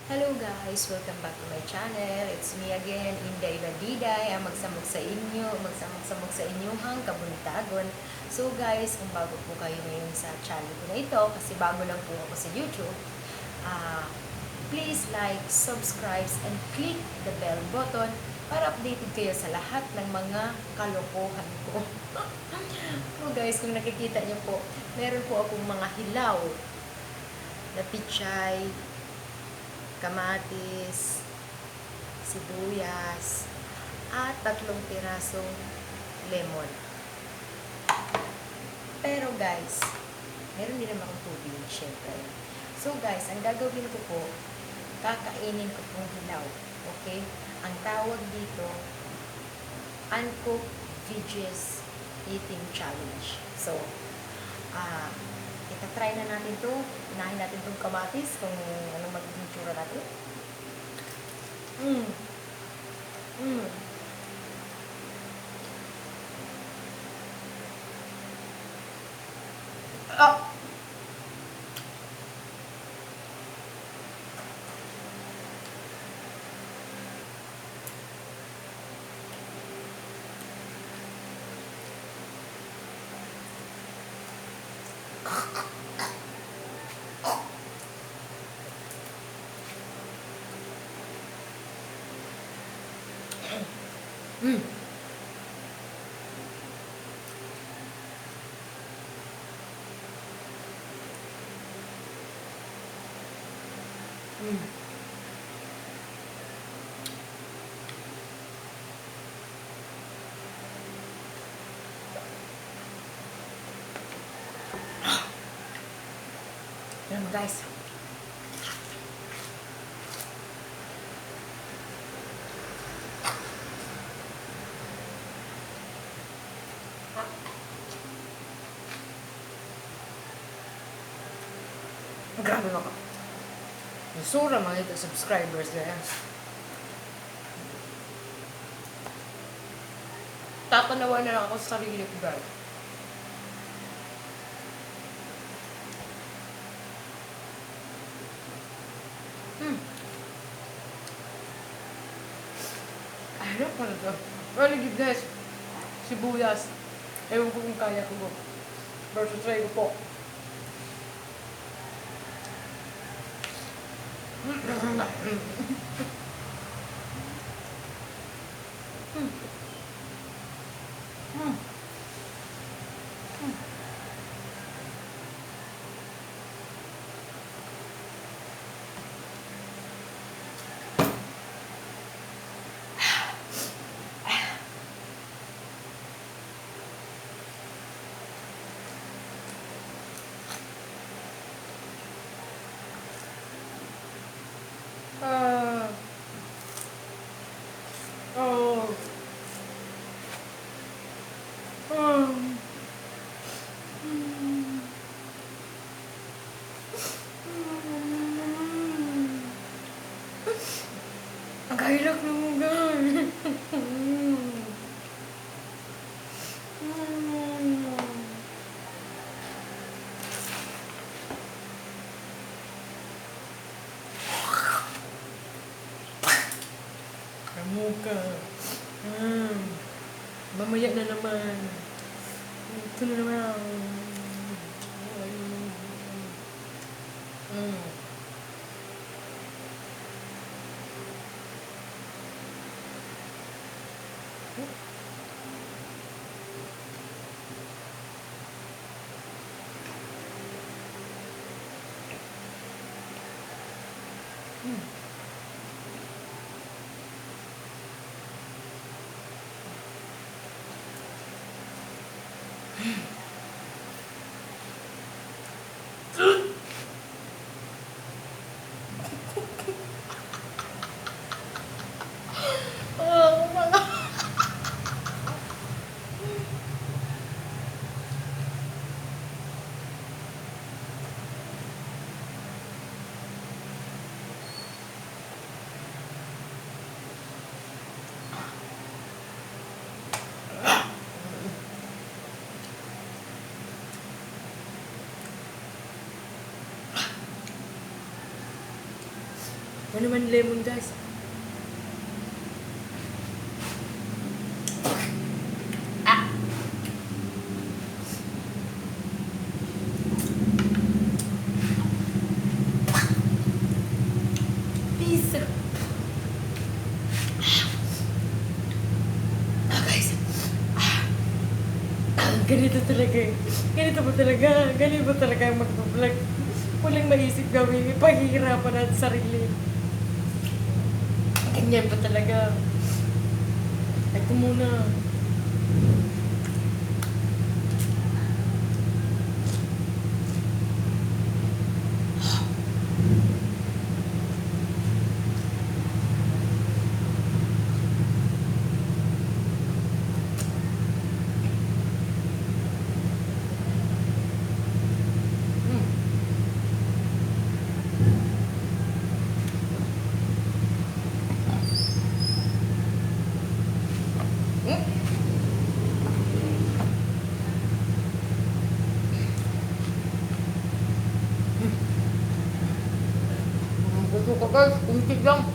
Hello guys! Welcome back to my channel. It's me again, Inday Ladiday, ang magsamok sa inyong kabuntagon. So guys, kung bago po kayo ngayon sa channel ko na ito, kasi bago lang po ako sa YouTube, please like, subscribe, and click the bell button para updated kayo sa lahat ng mga kalokohan ko. So guys, kung nakikita niyo po, meron po akong mga hilaw na pichay, kamatis, sibuyas, at 3 pirasong lemon. Pero guys, meron din naman akong tubig, syempre. So guys, ang gagawin ko po, kakainin ko pong hilaw. Okay? Ang tawag dito, uncooked veggies eating challenge. So, itatry na natin to. Unahin natin itong kamatis kung anong magiging tsura natin. Ah! Mm. Mm. Ayan mo guys. Grabe mga. Sura mga ito subscribers na yan. Tatanawa na lang ako sa sarili ko guys. Ano pala ito? Well, guys, sibuyas. Ewan ko kung kaya ko po. Versus try ko po. Oh. Ang kahilak ng mga. Kamuka. Mamaya na naman. Ito na naman. Ano naman lemon, guys? Ah! Peace! Guys. Ganito talaga eh. Ganito ba talaga? Ganito ba talaga ang mag-vlog? Walang maisip gawin. Ipahihirapan natin sarili. Ganyan ba talaga? Ito muna. Gusto ko guys, kunti lang.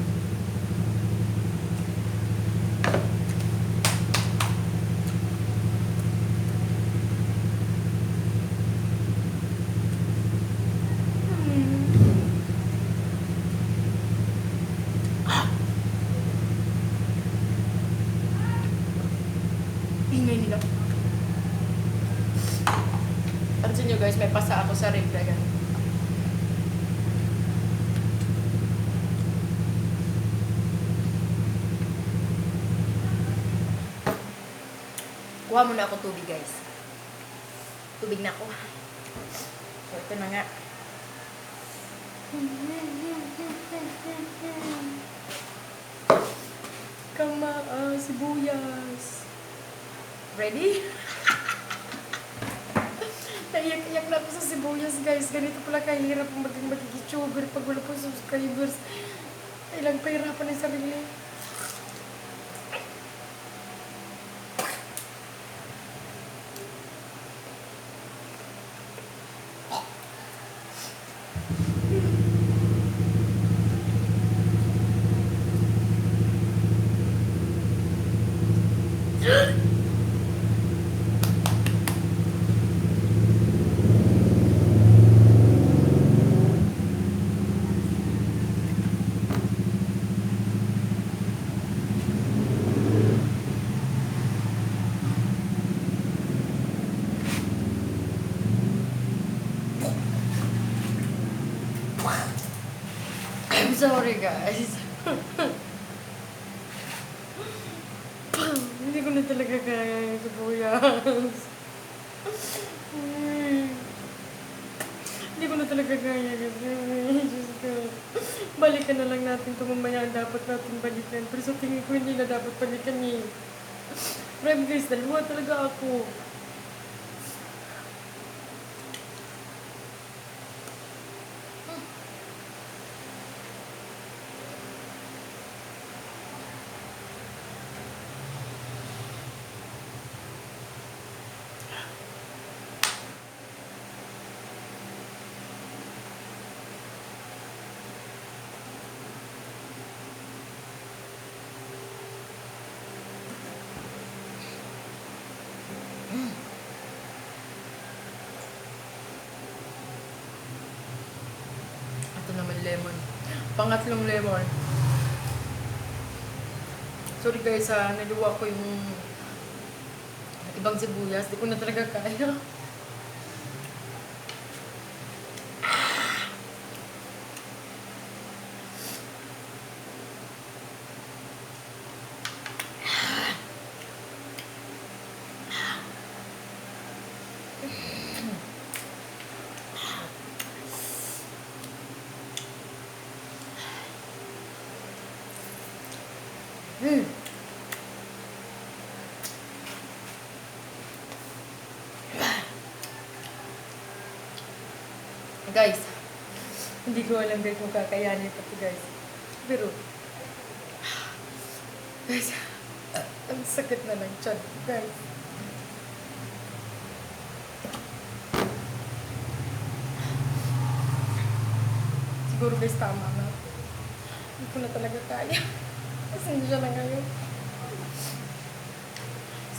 Ingay nila. Pansin nyo guys, may pasa ako sa rib. Kaya kuha muna ako tubig guys. Tubig na ako. So ito na nga. Sibuyas. Ready? Naiyak-iyak na ako sa sibuyas guys. Ganito pala kahirap ang maging YouTuber pag wala po subscribers. Ilang pahirapan ng sarili. I'm sorry guys. Hindi ko na talaga kaya yung sibuyas. Hindi ko na talaga kaya kasi. Diyos ko. Balikan na lang natin ito mamaya. Dapat natin balikan. Pero sa tingin ko hindi na dapat balikan eh. Prime guys, dalawa talaga ako. Ito naman lemon. Pangatlong lemon. Sorry guys naluwa ko yung ibang sibuyas. Di ko na talaga kaya. Guys, hindi ko alam guys kung kakayanin pa ito guys. Pero, guys, ang sakit na ng tiyan, guys. Siguro guys, tama na. ko na talaga kaya. Pasensya na ngayon.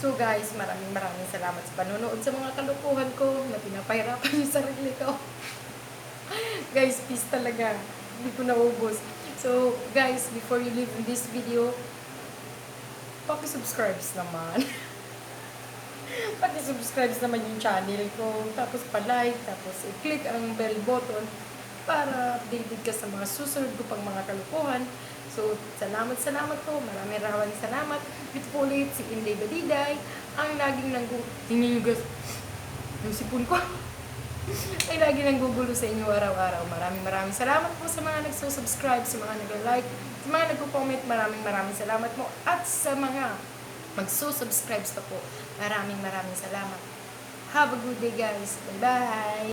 So guys, maraming salamat sa panonood sa mga kalukuhan ko na pinapahirapan yung sarili ko. Guys, peace talaga. Hindi ko naubos. So guys, before you leave in this video, paki-subscribe naman. Paki-subscribe naman yung channel ko. Tapos pa-like, tapos i-click ang bell button para updated ka sa mga susunod ko pang mga kalukuhan. So, salamat po. Maraming salamat. Ito po ulit si Inday Badiday. Ang laging tingnan nyo guys, yung sipon ko. Ay lagi nanggugulo sa inyo araw-araw. Maraming salamat po sa mga nagsusubscribe, sa mga nag-like, sa mga nagko-comment. Maraming salamat po. At sa mga magsusubscribe na po, maraming salamat. Have a good day guys. Bye-bye!